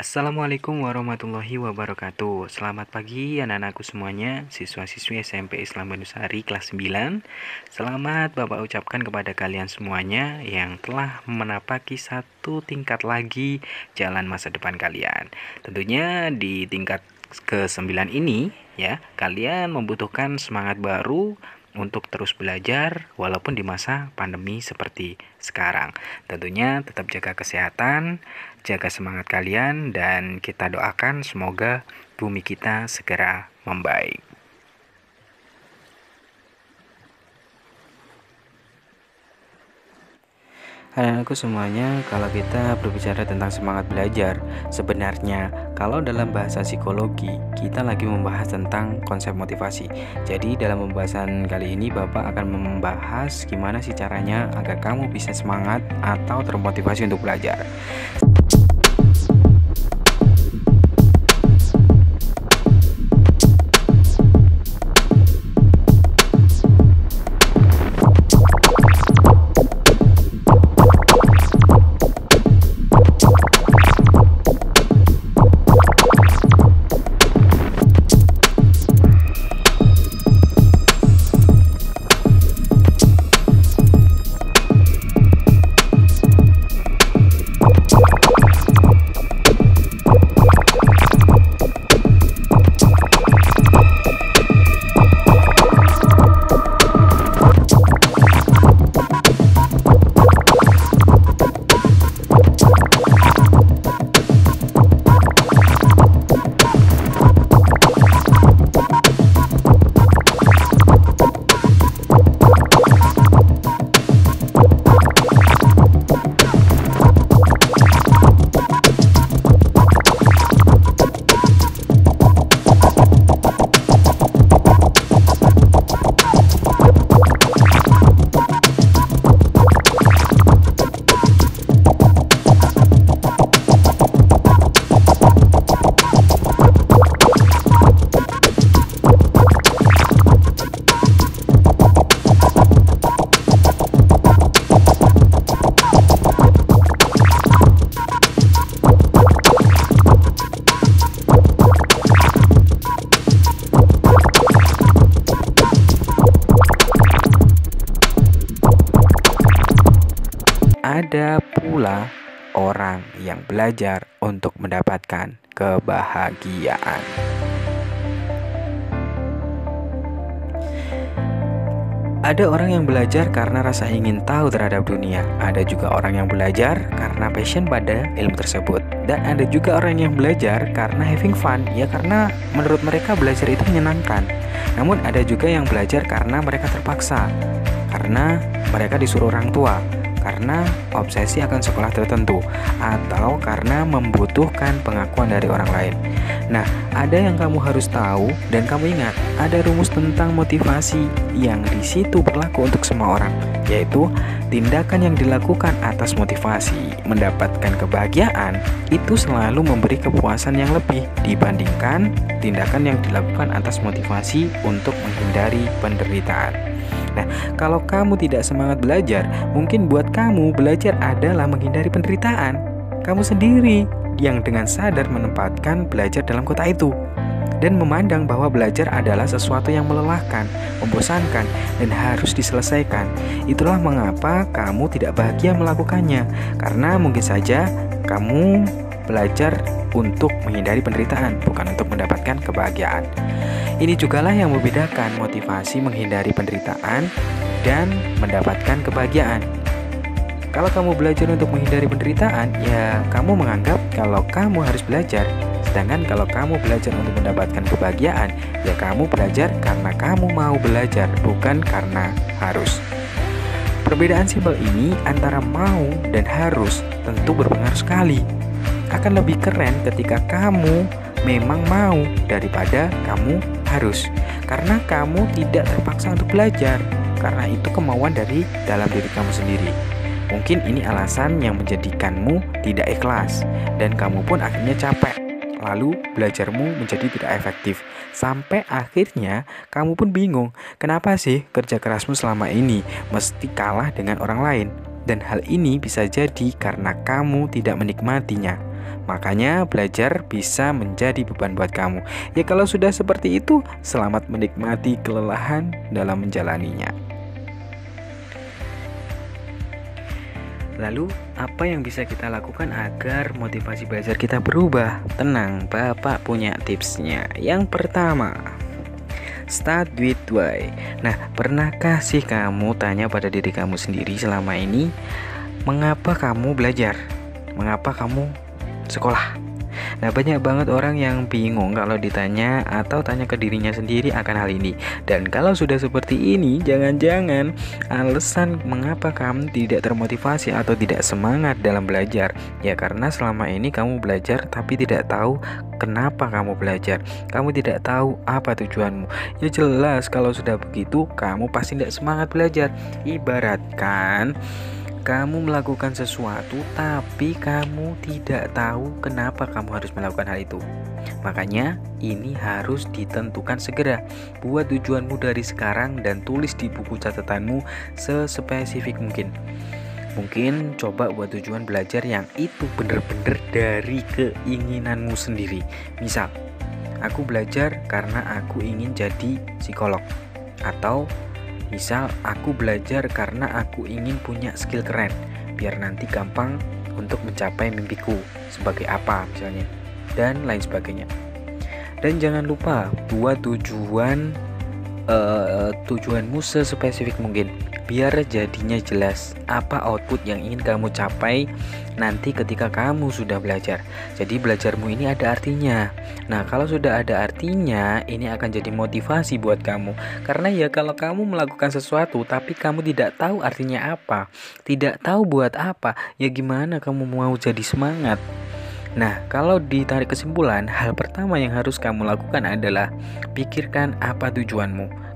Assalamualaikum warahmatullahi wabarakatuh. Selamat pagi anak-anakku semuanya, siswa-siswi SMP Islam Bandusari kelas 9. Selamat Bapak ucapkan kepada kalian semuanya yang telah menapaki satu tingkat lagi jalan masa depan kalian. Tentunya di tingkat ke-9 ini ya, kalian membutuhkan semangat baru untuk terus belajar walaupun di masa pandemi seperti sekarang. Tentunya tetap jaga kesehatan, jaga semangat kalian, dan kita doakan semoga bumi kita segera membaik. Anak-anakku semuanya, kalau kita berbicara tentang semangat belajar, sebenarnya kalau dalam bahasa psikologi, kita lagi membahas tentang konsep motivasi. Jadi dalam pembahasan kali ini Bapak akan membahas gimana sih caranya agar kamu bisa semangat atau termotivasi untuk belajar. Ada pula orang yang belajar untuk mendapatkan kebahagiaan. Ada orang yang belajar karena rasa ingin tahu terhadap dunia. Ada juga orang yang belajar karena passion pada ilmu tersebut. Dan ada juga orang yang belajar karena having fun, ya karena menurut mereka belajar itu menyenangkan. Namun ada juga yang belajar karena mereka terpaksa, karena mereka disuruh orang tua, karena obsesi akan sekolah tertentu, atau karena membutuhkan pengakuan dari orang lain. Nah, ada yang kamu harus tahu dan kamu ingat, ada rumus tentang motivasi yang di situ berlaku untuk semua orang, yaitu tindakan yang dilakukan atas motivasi mendapatkan kebahagiaan itu selalu memberi kepuasan yang lebih dibandingkan tindakan yang dilakukan atas motivasi untuk menghindari penderitaan. Nah, kalau kamu tidak semangat belajar, mungkin buat kamu belajar adalah menghindari penderitaan. Kamu sendiri yang dengan sadar menempatkan belajar dalam kotak itu dan memandang bahwa belajar adalah sesuatu yang melelahkan, membosankan, dan harus diselesaikan. Itulah mengapa kamu tidak bahagia melakukannya, karena mungkin saja kamu belajar untuk menghindari penderitaan, bukan untuk mendapatkan kebahagiaan. Ini jugalah yang membedakan motivasi menghindari penderitaan dan mendapatkan kebahagiaan. Kalau kamu belajar untuk menghindari penderitaan, ya kamu menganggap kalau kamu harus belajar. Sedangkan kalau kamu belajar untuk mendapatkan kebahagiaan, ya kamu belajar karena kamu mau belajar, bukan karena harus. Perbedaan simpel ini antara mau dan harus tentu berpengaruh sekali. Akan lebih keren ketika kamu memang mau daripada kamu harus, karena kamu tidak terpaksa untuk belajar, karena itu kemauan dari dalam diri kamu sendiri. Mungkin ini alasan yang menjadikanmu tidak ikhlas, dan kamu pun akhirnya capek. Lalu belajarmu menjadi tidak efektif, sampai akhirnya kamu pun bingung, kenapa sih kerja kerasmu selama ini mesti kalah dengan orang lain? Dan hal ini bisa jadi karena kamu tidak menikmatinya. Makanya belajar bisa menjadi beban buat kamu. Ya kalau sudah seperti itu, selamat menikmati kelelahan dalam menjalaninya. Lalu, apa yang bisa kita lakukan agar motivasi belajar kita berubah? Tenang, Bapak punya tipsnya. Yang pertama, start with why. Nah, pernahkah sih kamu tanya pada diri kamu sendiri selama ini, mengapa kamu belajar? Mengapa kamu sekolah? Nah, banyak banget orang yang bingung kalau ditanya atau tanya ke dirinya sendiri akan hal ini. Dan kalau sudah seperti ini, jangan-jangan alasan mengapa kamu tidak termotivasi atau tidak semangat dalam belajar, ya karena selama ini kamu belajar tapi tidak tahu kenapa kamu belajar. Kamu tidak tahu apa tujuanmu. Ya jelas kalau sudah begitu, kamu pasti tidak semangat belajar. Ibaratkan kamu melakukan sesuatu tapi kamu tidak tahu kenapa kamu harus melakukan hal itu. Makanya ini harus ditentukan segera. Buat tujuanmu dari sekarang dan tulis di buku catatanmu sespesifik mungkin. Mungkin coba buat tujuan belajar yang itu benar-benar dari keinginanmu sendiri. Misal, aku belajar karena aku ingin jadi psikolog. Atau misal, aku belajar karena aku ingin punya skill keren, biar nanti gampang untuk mencapai mimpiku sebagai apa misalnya, dan lain sebagainya. Dan jangan lupa buat tujuanmu sespesifik mungkin, biar jadinya jelas apa output yang ingin kamu capai nanti ketika kamu sudah belajar. Jadi belajarmu ini ada artinya. Nah, kalau sudah ada artinya, ini akan jadi motivasi buat kamu. Karena ya kalau kamu melakukan sesuatu tapi kamu tidak tahu artinya apa, tidak tahu buat apa, ya gimana kamu mau jadi semangat? Nah, kalau ditarik kesimpulan, hal pertama yang harus kamu lakukan adalah pikirkan apa tujuanmu.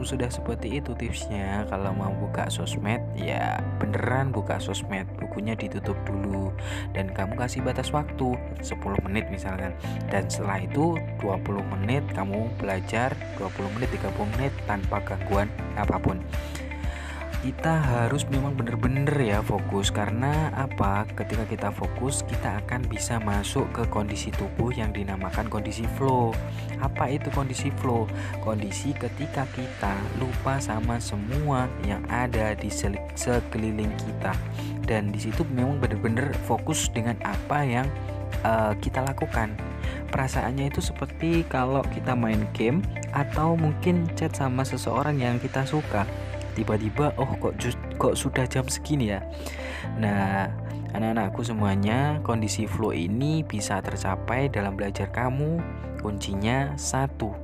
Sudah seperti itu tipsnya. Kalau mau buka sosmed, ya beneran buka sosmed, bukunya ditutup dulu dan kamu kasih batas waktu 10 menit misalkan. Dan setelah itu 20 menit kamu belajar, 20 menit 30 menit tanpa gangguan apapun. Kita harus memang bener-bener ya fokus, karena apa? Ketika kita fokus, kita akan bisa masuk ke kondisi tubuh yang dinamakan kondisi flow. Apa itu kondisi flow? Kondisi ketika kita lupa sama semua yang ada di sekeliling kita, dan di situ memang bener-bener fokus dengan apa yang kita lakukan. Perasaannya itu seperti kalau kita main game atau mungkin chat sama seseorang yang kita suka. Tiba-tiba kok sudah jam segini ya. Nah, Anak-anakku semuanya, kondisi flow ini bisa tercapai dalam belajar kamu. Kuncinya satu,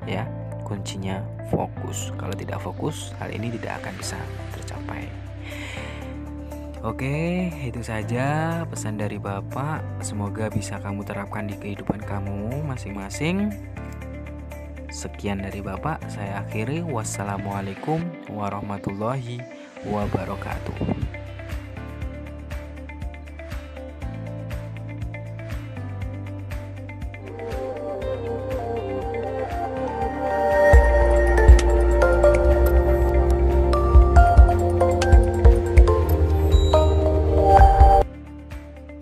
ya. Kuncinya fokus. Kalau tidak fokus, hal ini tidak akan bisa tercapai. Oke, itu saja pesan dari Bapak. Semoga bisa kamu terapkan di kehidupan kamu masing-masing. Sekian dari Bapak, saya akhiri. Wassalamualaikum warahmatullahi wabarakatuh.